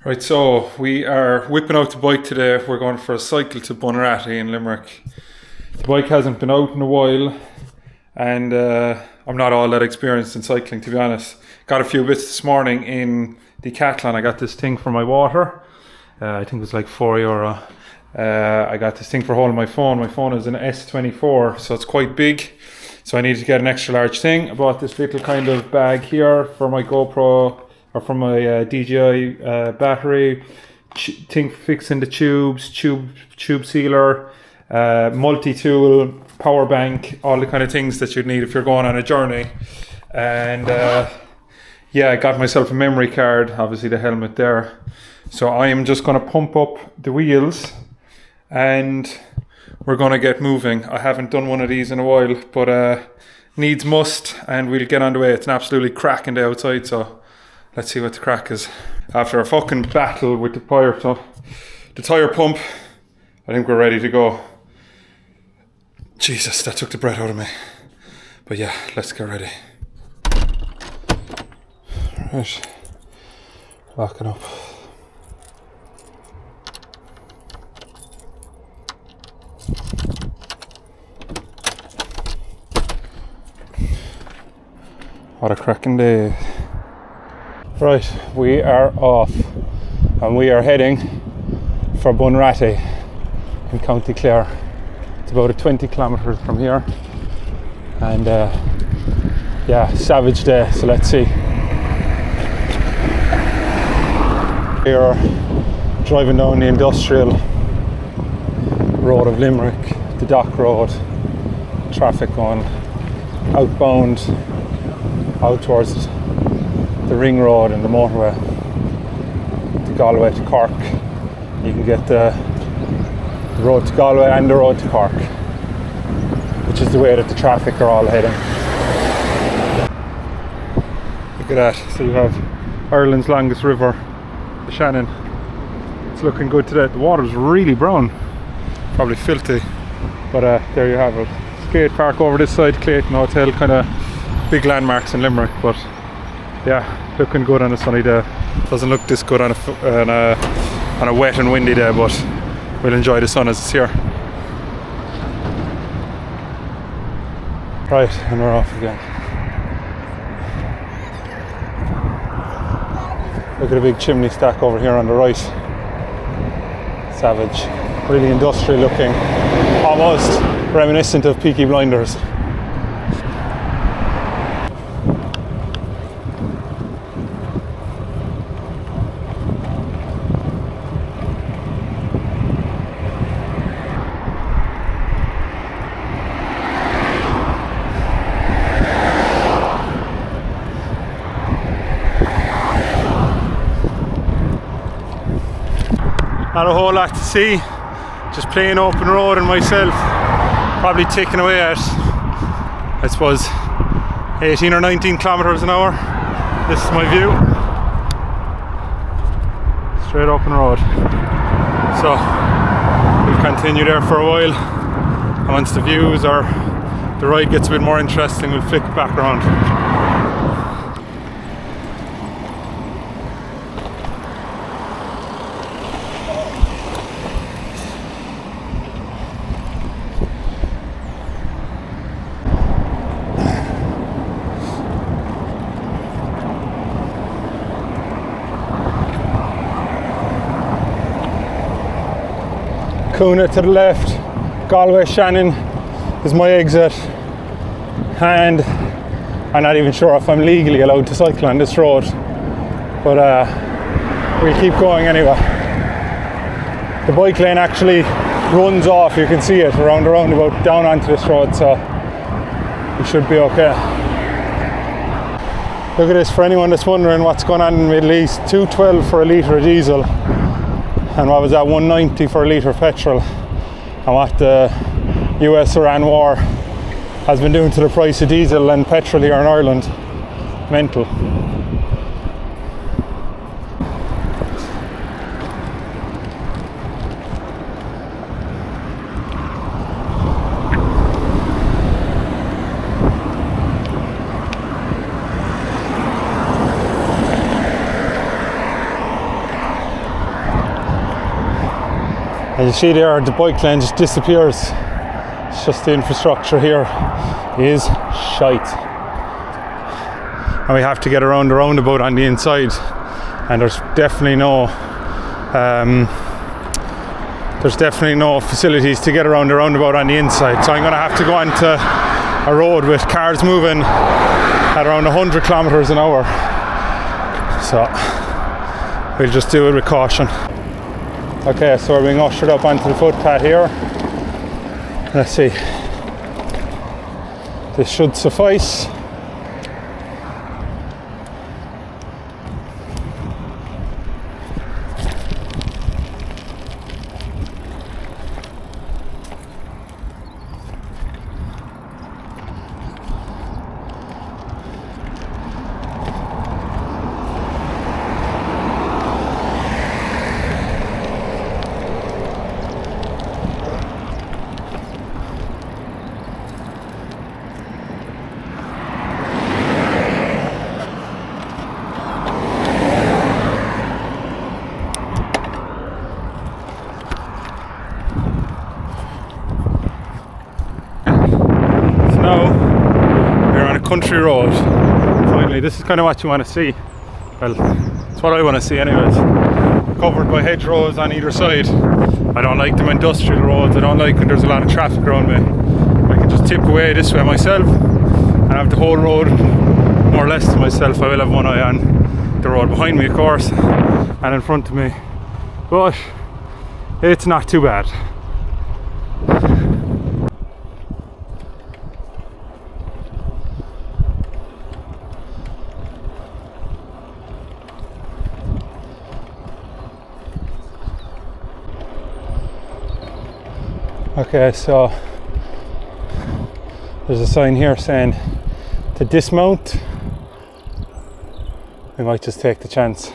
Right, so we are whipping out the bike today. We're going for a cycle to Bunratty in Limerick. The bike hasn't been out in a while, and I'm not all that experienced in cycling, to be honest. Got a few bits this morning in Decathlon. I got this thing for my water. I think it was like €4. I got this thing for holding my phone. My phone is an S24, so it's quite big. So I needed to get an extra large thing. I bought this little kind of bag here for my GoPro, or from my DJI battery, thing fixing the tubes, tube sealer, multi-tool, power bank, all the kind of things that you'd need if you're going on a journey. And I got myself a memory card, obviously the helmet there. So I am just going to pump up the wheels and we're going to get moving. I haven't done one of these in a while, but needs must, and we'll get on the way. It's an absolutely cracking day outside, so let's see what the crack is. After a fucking battle with the tyre pump, I think we're ready to go. Jesus, that took the breath out of me. But yeah, let's get ready. Right, locking up. What a cracking day. Right, we are off and we are heading for Bunratty in County Clare. It's about 20 kilometres from here, and savage day, so let's see. We are driving down the industrial road of Limerick, the dock road, traffic going outbound out towards the ring road and the motorway to Galway to Cork. You can get the road to Galway and the road to Cork, which is the way that the traffic are all heading. Look at that. So you have Ireland's longest river, the Shannon. It's looking good today. The water's really brown, probably filthy, but there you have it. Skate park over this side, Clayton Hotel, kind of big landmarks in Limerick, but yeah, looking good on a sunny day. Doesn't look this good on a wet and windy day, but we'll enjoy the sun as it's here. Right, and we're off again. Look at the big chimney stack over here on the right. Savage, really industrial looking, almost reminiscent of Peaky Blinders. Not a whole lot to see, just plain open road and myself probably ticking away at, I suppose, 18 or 19 kilometres an hour. This is my view. Straight open road. So we'll continue there for a while, and once the views or the ride gets a bit more interesting, we'll flick back around. Coona to the left, Galway Shannon is my exit, and I'm not even sure if I'm legally allowed to cycle on this road, but we'll keep going anyway. The bike lane actually runs off, you can see it, around the roundabout down onto this road, so we should be okay. Look at this, for anyone that's wondering what's going on in the Middle East, $2.12 for a litre of diesel, and what was that, $1.90 for a litre of petrol, and what the US-Iran war has been doing to the price of diesel and petrol here in Ireland. Mental. As you see there, the bike lane just disappears. It's just the infrastructure here is shite. And we have to get around the roundabout on the inside. And there's definitely no facilities to get around the roundabout on the inside. So I'm going to have to go onto a road with cars moving at around 100 kilometers an hour. So we'll just do it with caution. Okay, so we're being ushered up onto the footpath here. Let's see. This should suffice. Country road. Finally, this is kind of what you want to see. Well, it's what I want to see anyways. Covered by hedgerows on either side. I don't like them industrial roads. I don't like when there's a lot of traffic around me. I can just tip away this way myself and have the whole road more or less to myself. I will have one eye on the road behind me, of course, and in front of me, but it's not too bad. Okay, so there's a sign here saying to dismount. We might just take the chance.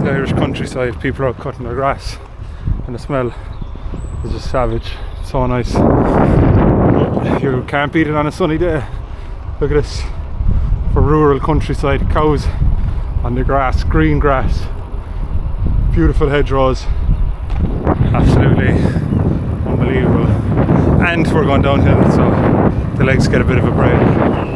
Irish countryside, people are cutting their grass and the smell is just savage. It's so nice. You can't beat it on a sunny day. Look at this, for rural countryside, cows on the grass, green grass, beautiful hedgerows, absolutely unbelievable. And we're going downhill, so the legs get a bit of a break.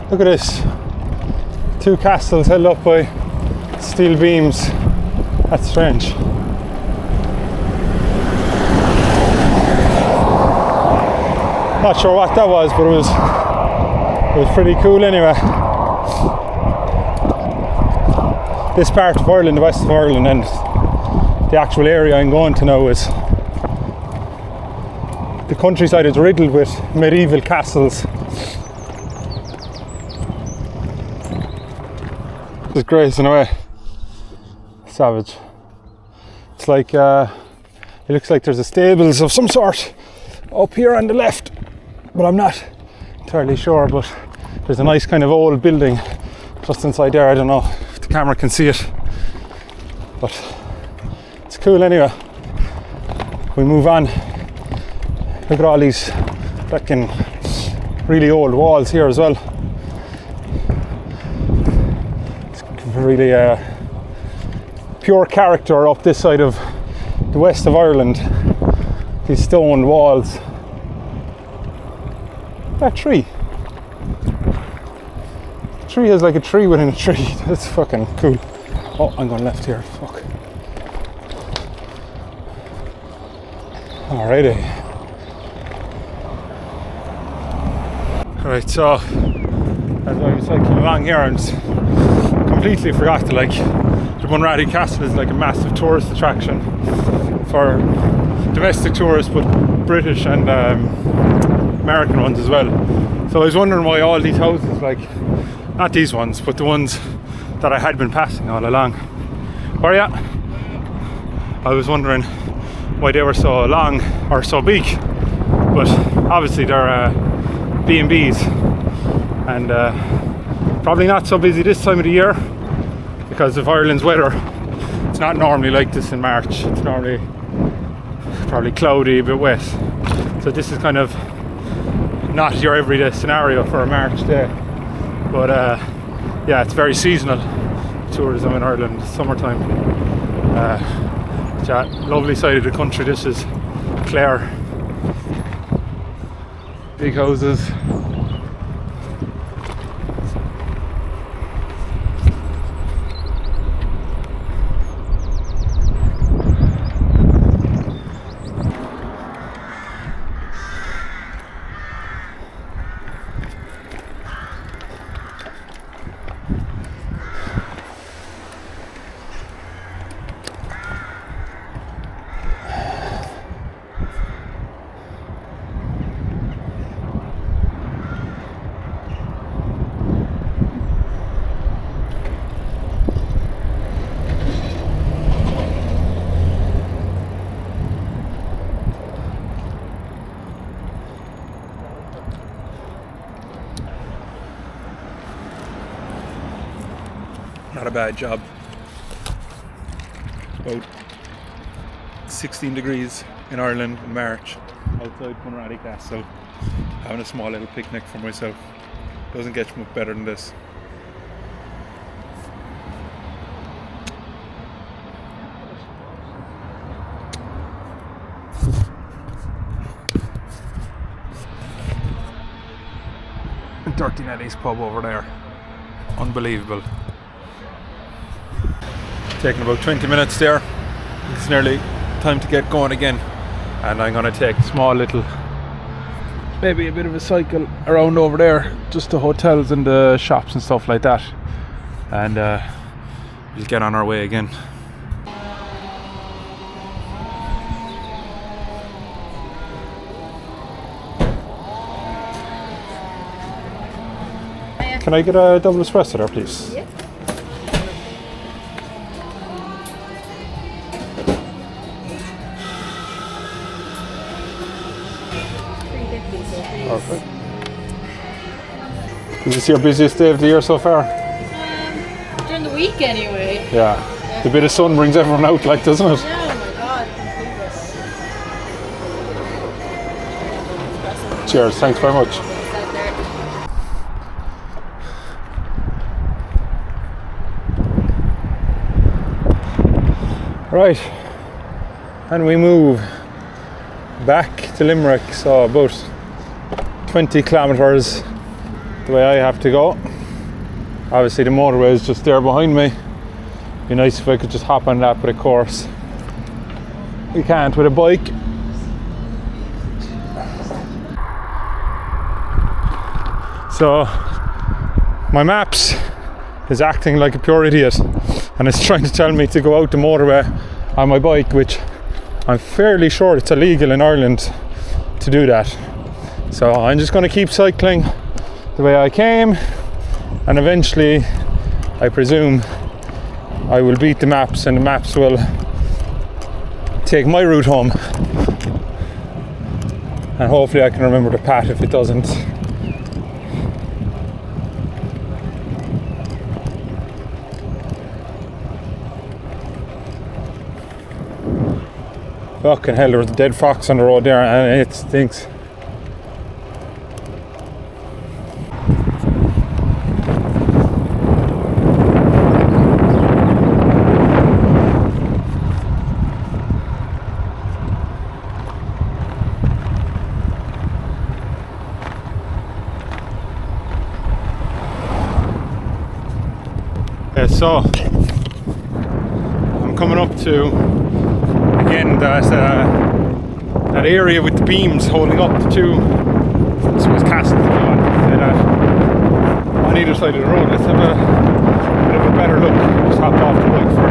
Look at this, 2 castles held up by steel beams. That's strange. Not sure what that was, but it was pretty cool anyway. this part of Ireland, the west of Ireland, and the actual area I'm going to now is the countryside is riddled with medieval castles. It's great in a way. Savage. It's like it looks like there's a stables of some sort up here on the left, but I'm not entirely sure. But there's a nice kind of old building just inside there. I don't know if the camera can see it, but it's cool anyway. We move on. Look at all these fucking really old walls here as well. It's really pure character up this side of the west of Ireland. These stone walls. That tree. The tree is like a tree within a tree. That's fucking cool. Oh, I'm going left here. Fuck. Alrighty. Alright, so as I was cycling along here, I just completely forgot to the Bunratty Castle is like a massive tourist attraction for domestic tourists, but British and American ones as well. So I was wondering why all these houses, like not these ones, but the ones that I had been passing all along. Or yeah, I was wondering why they were so long or so big, but obviously they're B&Bs, and probably not so busy this time of the year because of Ireland's weather. It's not normally like this in March. It's normally probably cloudy, a bit wet. So this is kind of not your everyday scenario for a March day. But yeah, it's very seasonal tourism in Ireland, summertime. Yeah, lovely side of the country. This is Clare. Big houses. Not a bad job. About 16 degrees in Ireland in March, outside Bunratty Castle, having a small little picnic for myself. Doesn't get much better than this. Dirty Nelly's pub over there. Unbelievable. Taking about 20 minutes there. It's nearly time to get going again, and I'm gonna take a small little, maybe a bit of a cycle around over there, just the hotels and the shops and stuff like that, and we'll get on our way again. Can I get a double espresso there, please? Yeah. Perfect. Is this your busiest day of the year so far? During the week anyway. Yeah. The bit of sun brings everyone out, like, doesn't it? Oh my god, completely. Cheers, thanks very much. Right, and we move back to Limerick, so about 20 kilometres the way I have to go. Obviously the motorway is just there behind me. Be nice if I could just hop on that, but of course we can't with a bike. So my maps is acting like a pure idiot. and it's trying to tell me to go out the motorway on my bike, which I'm fairly sure it's illegal in Ireland to do that. So I'm just going to keep cycling the way I came, and eventually I presume I will beat the maps, and the maps will take my route home, and hopefully I can remember the path if it doesn't. Fucking hell, there was a dead fox on the road there, and it stinks. So I'm coming up to again that area with the beams holding up the two, I suppose, castles on either side of the road. Let's have a bit of a better look. Just hop off the bike for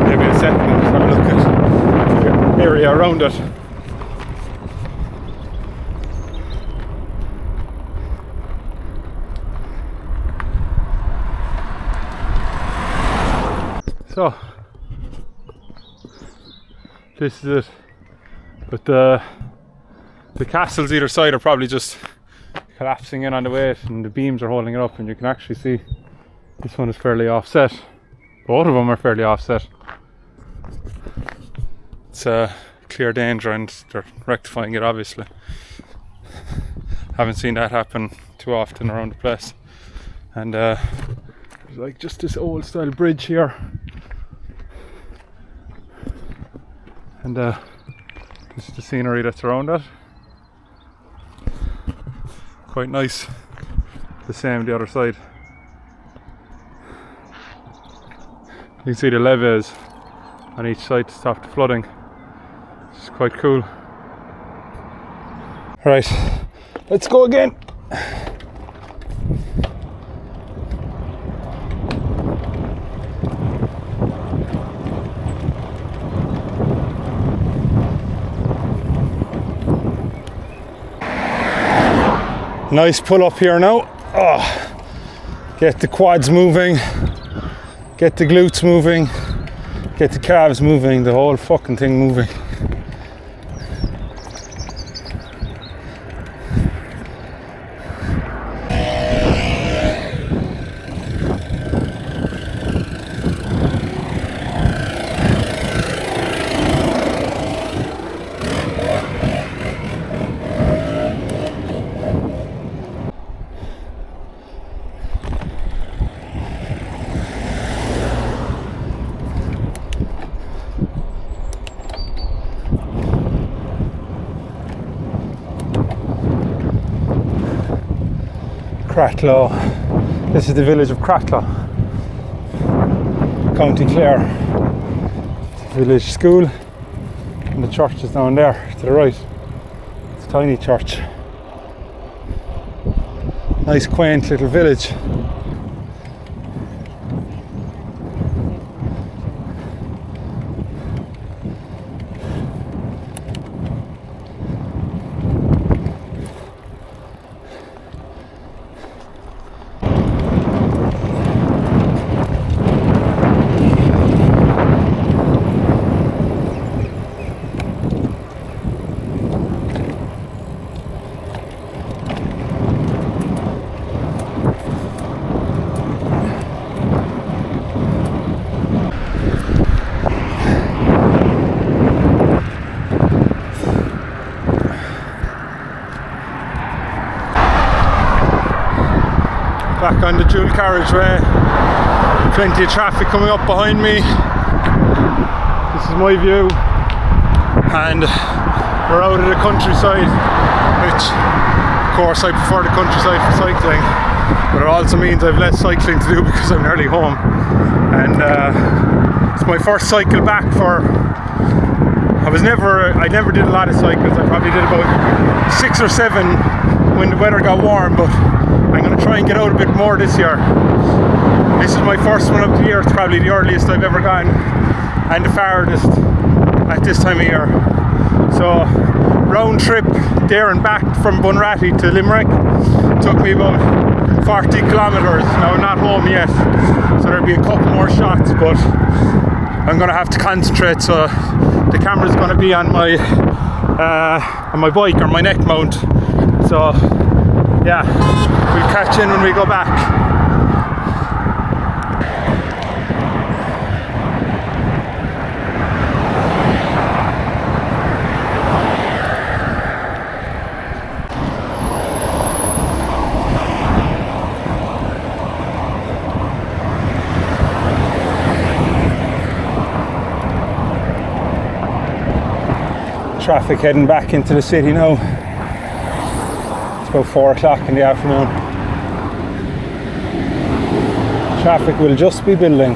maybe a second and just have a look at the area around it. So this is it, but the castles either side are probably just collapsing in on the weight, and the beams are holding it up, and you can actually see this one is fairly offset. Both of them are fairly offset. It's a clear danger, and they're rectifying it, obviously. Haven't seen that happen too often around the place. And there's like just this old style bridge here. And this is the scenery that's around it. Quite nice. The same the other side. You can see the levees on each side to stop the flooding. It's quite cool. Right, let's go again. Nice pull up here now. Oh, get the quads moving, get the glutes moving, get the calves moving, the whole fucking thing moving. Cratloe. This is the village of Cratloe, County Clare. It's a village school, and the church is down there to the right. It's a tiny church. Nice quaint little village. Back on the dual carriageway, plenty of traffic coming up behind me. This is my view, and we're out of the countryside, which of course I prefer the countryside for cycling, but it also means I've less cycling to do because I'm nearly home. And it's my first cycle back for, I never did a lot of cycles. I probably did about 6 or 7 when the weather got warm, but I'm going to try and get out a bit more this year. This is my first one of the year. It's probably the earliest I've ever gone and the farthest at this time of year. So round trip there and back from Bunratty to Limerick took me about 40 kilometres. Now I'm not home yet, so there'll be a couple more shots, but I'm going to have to concentrate, so the camera's going to be on my bike or my neck mount. So yeah, we'll catch in when we go back. Traffic heading back into the city now. It's about 4 o'clock in the afternoon. Traffic will just be building.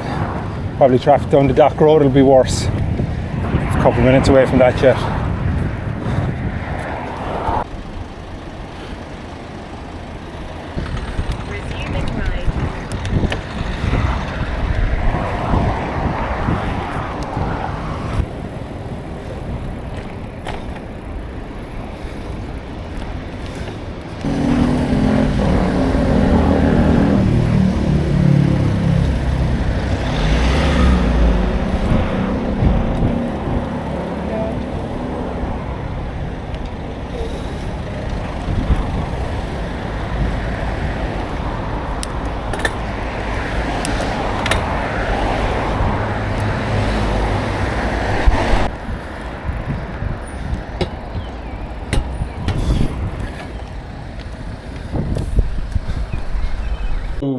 Probably traffic down the Dock Road will be worse. It's a couple of minutes away from that yet.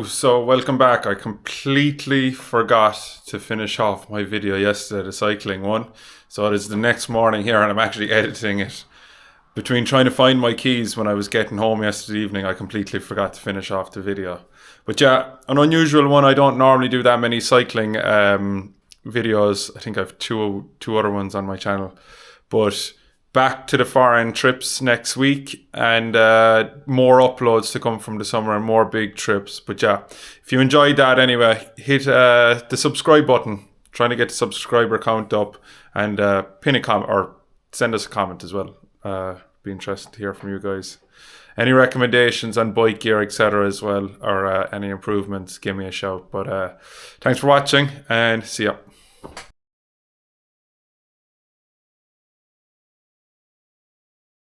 So welcome back. I completely forgot to finish off my video yesterday, the cycling one. So it is the next morning here and I'm actually editing it. Between trying to find my keys when I was getting home yesterday evening, I completely forgot to finish off the video. But yeah, an unusual one. I don't normally do that many cycling videos. I think I have two other ones on my channel. But back to the far end trips next week, and more uploads to come from the summer and more big trips. But yeah, if you enjoyed that anyway, hit the subscribe button, trying to get the subscriber count up, and pin a comment or send us a comment as well. Be interested to hear from you guys. Any recommendations on bike gear, etc. as well, or any improvements, give me a shout. But thanks for watching and see ya.